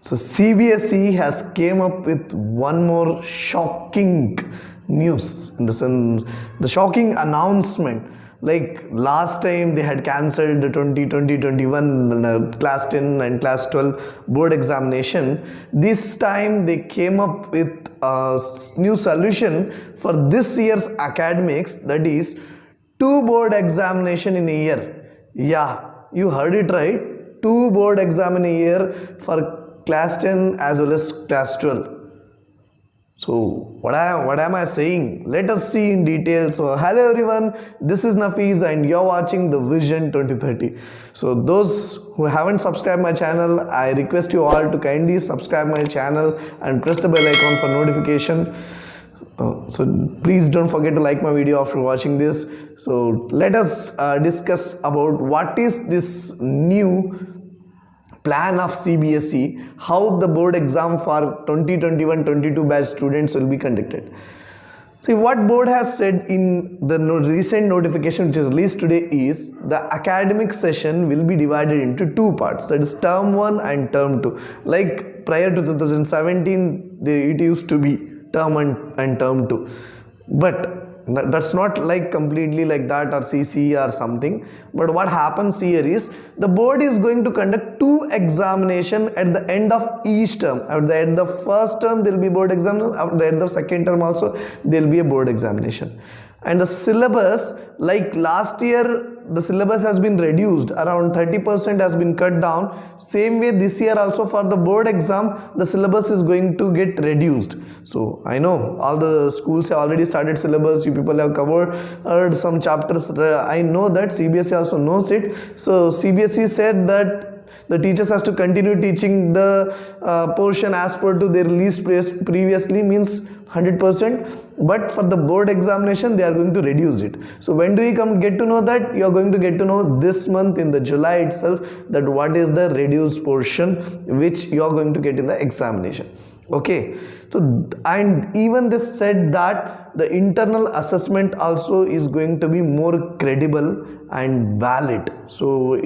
So CBSE has came up with one more shocking news, in the sense the shocking announcement. Like last time they had cancelled the 2020-21 class 10 and class 12 board examination. This time they came up with a new solution for this year's academics, that is 2 board examination in a year. Yeah, you heard it right. 2 board exam in a year for class 10 as well as class 12. So what am I saying? Let us see in detail. So hello everyone, this is Nafiz and you're watching the Vision 2030. So those who haven't subscribed my channel, I request you all to kindly subscribe my channel and press the bell icon for notification. So please don't forget to like my video after watching this. So let us discuss about what is this new plan of CBSE, how the board exam for 2021-22 batch students will be conducted. See, what board has said in the recent notification which is released today is the academic session will be divided into 2 parts, that is term 1 and term 2. Like prior to 2017 it used to be term 1 and term 2, but that's not like completely like that or CC or something. But what happens here is the board is going to conduct 2 examination at the end of each term. At the end of first term there will be board examination, at the end of second term also there will be a board examination. And the syllabus, like last year the syllabus has been reduced, around 30% has been cut down. Same way this year also for the board exam the syllabus is going to get reduced. So I know all the schools have already started syllabus, you people have covered some chapters. I know that CBSE also knows it. So CBSE said that the teachers has to continue teaching the portion as per to their release previously, means 100%, but for the board examination they are going to reduce it. So when do we get to know that? You are going to get to know this month in the July itself, that what is the reduced portion which you are going to get in the examination. Okay, so and even this said that the internal assessment also is going to be more credible and valid. So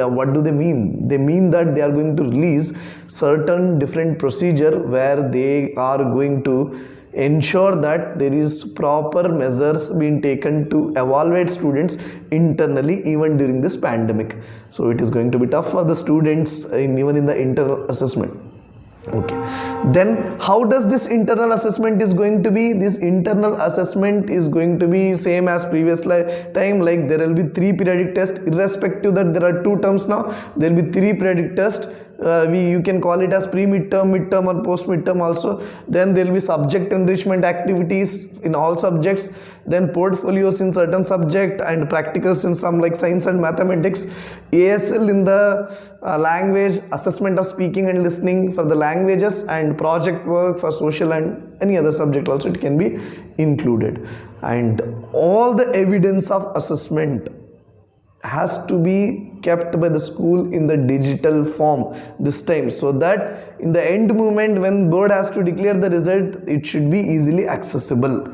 what do they mean? They mean that they are going to release certain different procedure where they are going to ensure that there is proper measures being taken to evaluate students internally even during this pandemic. So it is going to be tough for the students even in the internal assessment. Okay, then how does this internal assessment is going to be? This internal assessment is going to be same as previous time, like there will be 3 periodic tests, irrespective that there are 2 terms now, there will be 3 periodic tests. You can call it as pre-midterm, midterm or post-midterm also. Then there will be subject enrichment activities in all subjects, then portfolios in certain subject and practicals in some like science and mathematics, ASL in the language, assessment of speaking and listening for the languages, and project work for social and any other subject also it can be included. And all the evidence of assessment has to be kept by the school in the digital form this time, so that in the end moment when board has to declare the result, it should be easily accessible.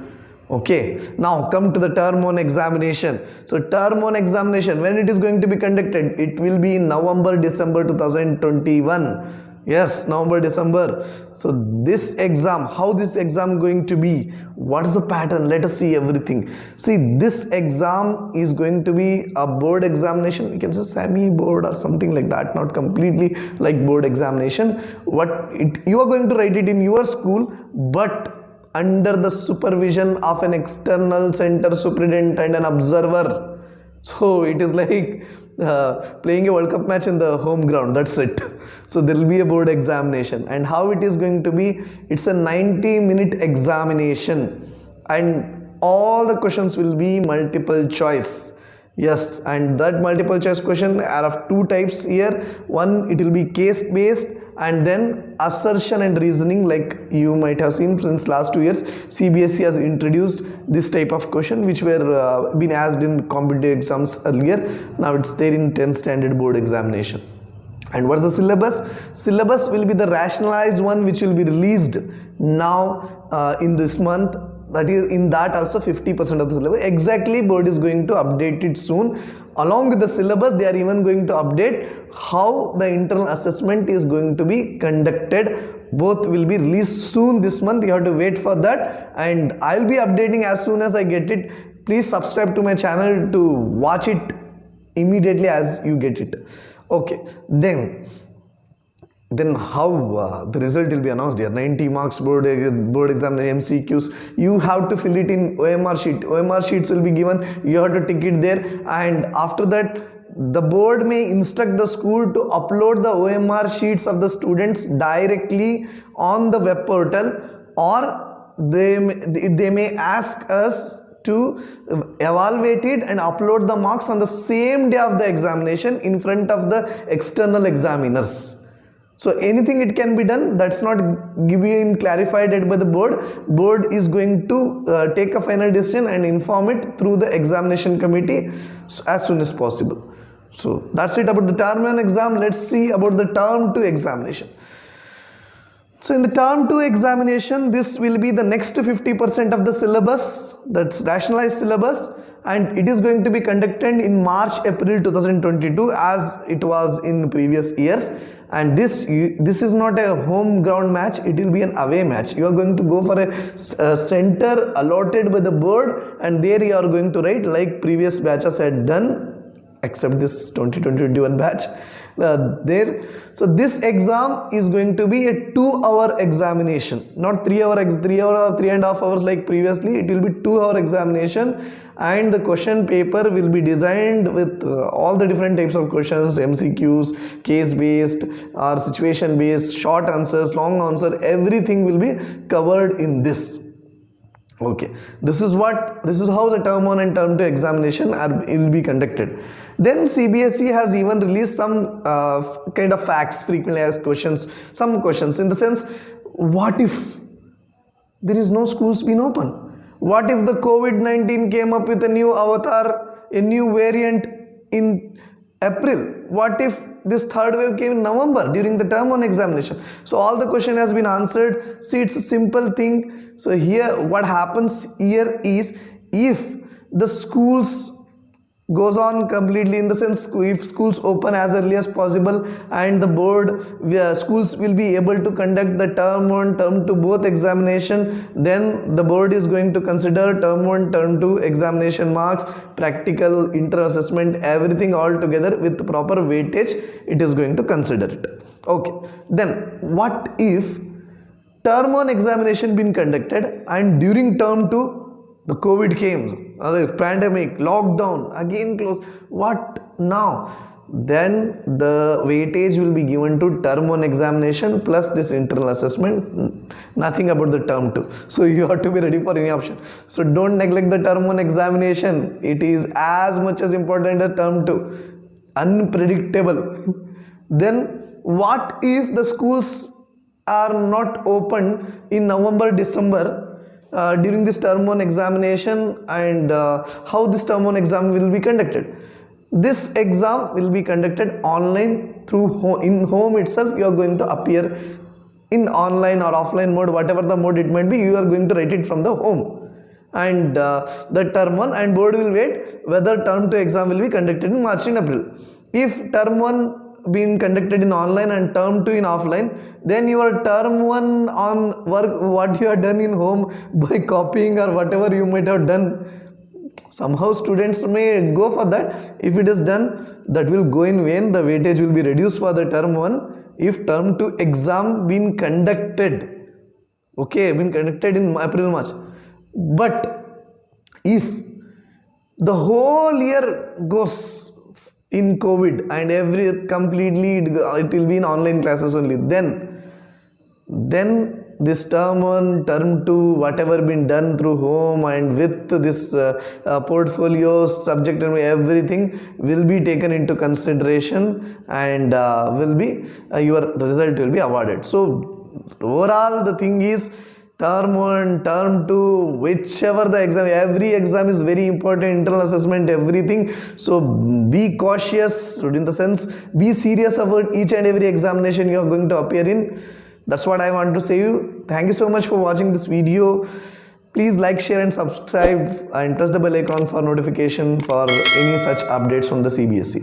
Okay, now come to the term 1 examination. So term 1 examination, when it is going to be conducted? It will be in November, December 2021. Yes, November, December. So this exam, how this exam going to be? What is the pattern? Let us see everything. See, this exam is going to be a board examination. You can say semi-board or something like that, not completely like board examination. You are going to write it in your school, but under the supervision of an external center superintendent and an observer. So it is like playing a World Cup match in the home ground, that's it. So there will be a board examination, and how it is going to be? It's a 90-minute examination and all the questions will be multiple choice. Yes, and that multiple choice question are of 2 types here. One, it will be case based, and then assertion and reasoning. Like you might have seen since last 2 years CBSE has introduced this type of question which were been asked in competitive exams earlier. Now it's there in 10th standard board examination. And what is the syllabus? Syllabus will be the rationalized one which will be released now in this month. That is, in that also 50% of the syllabus. Exactly, board is going to update it soon. Along with the syllabus, they are even going to update how the internal assessment is going to be conducted. Both will be released soon this month. You have to wait for that, and I'll be updating as soon as I get it. Please subscribe to my channel to watch it immediately as you get it. Okay, then how the result will be announced here. 90 marks board examination MCQs. You have to fill it in OMR sheet. OMR sheets will be given. You have to tick it there, and after that the board may instruct the school to upload the OMR sheets of the students directly on the web portal, or they may ask us to evaluate it and upload the marks on the same day of the examination in front of the external examiners. So anything it can be done. That's not being clarified by the board. Board is going to take a final decision and inform it through the examination committee as soon as possible. So that's it about the term 1 exam. Let's see about the term 2 examination. So in the term 2 examination, this will be the next 50% of the syllabus, that's rationalized syllabus, and it is going to be conducted in March April 2022 as it was in previous years. And this is not a home ground match, it will be an away match. You are going to go for a center allotted by the board, and there you are going to write like previous batches had done, except this 2021 batch there. So this exam is going to be a 2-hour examination, not 3 hour or 3.5 hours like previously. It will be 2-hour examination, and the question paper will be designed with all the different types of questions, MCQs, case based or situation based, short answers, long answer, everything will be covered in this. Okay, this is how the term 1 and term 2 examination will be conducted. Then CBSE has even released some kind of facts, frequently asked questions, some questions in the sense, what if there is no schools been open? What if the COVID-19 came up with a new avatar, a new variant in April? What if this third wave came in November during the term 1 examination? So all the question has been answered. See, it's a simple thing. So here what happens here is, if the schools goes on completely, in the sense if schools open as early as possible and the board schools will be able to conduct the term 1 term 2 both examination, then the board is going to consider term 1 term 2 examination marks, practical, inter assessment, everything all together with proper weightage. It is going to consider it. Okay, then what if term 1 examination been conducted and during term 2 the COVID came, the pandemic, lockdown, again closed? What now? Then the weightage will be given to term 1 examination plus this internal assessment, nothing about the term 2. So you have to be ready for any option. So don't neglect the term 1 examination. It is as much as important as term 2. Unpredictable. Then what if the schools are not open in November, December during this term 1 examination, and how this term 1 exam will be conducted? This exam will be conducted online through in home itself. You are going to appear in online or offline mode, whatever the mode it might be. You are going to write it from the home, and the term 1 and board will wait whether term 2 exam will be conducted in March and April. If term 1 been conducted in online and term 2 in offline, then your term 1 on work, what you have done in home by copying or whatever you might have done, somehow students may go for that. If it is done, that will go in vain. The weightage will be reduced for the term 1 if term 2 exam been conducted, okay, been conducted in April, March. But if the whole year goes in COVID and completely it will be in online classes only, then this term 1 term 2 whatever been done through home and with this portfolios, subject and everything will be taken into consideration, and will be your result will be awarded. So overall the thing is, term 1, term 2, whichever the exam, every exam is very important, internal assessment, everything. So be cautious, in the sense, be serious about each and every examination you are going to appear in. That's what I want to say you. Thank you so much for watching this video. Please like, share, and subscribe, and press the bell icon for notification for any such updates from the CBSE.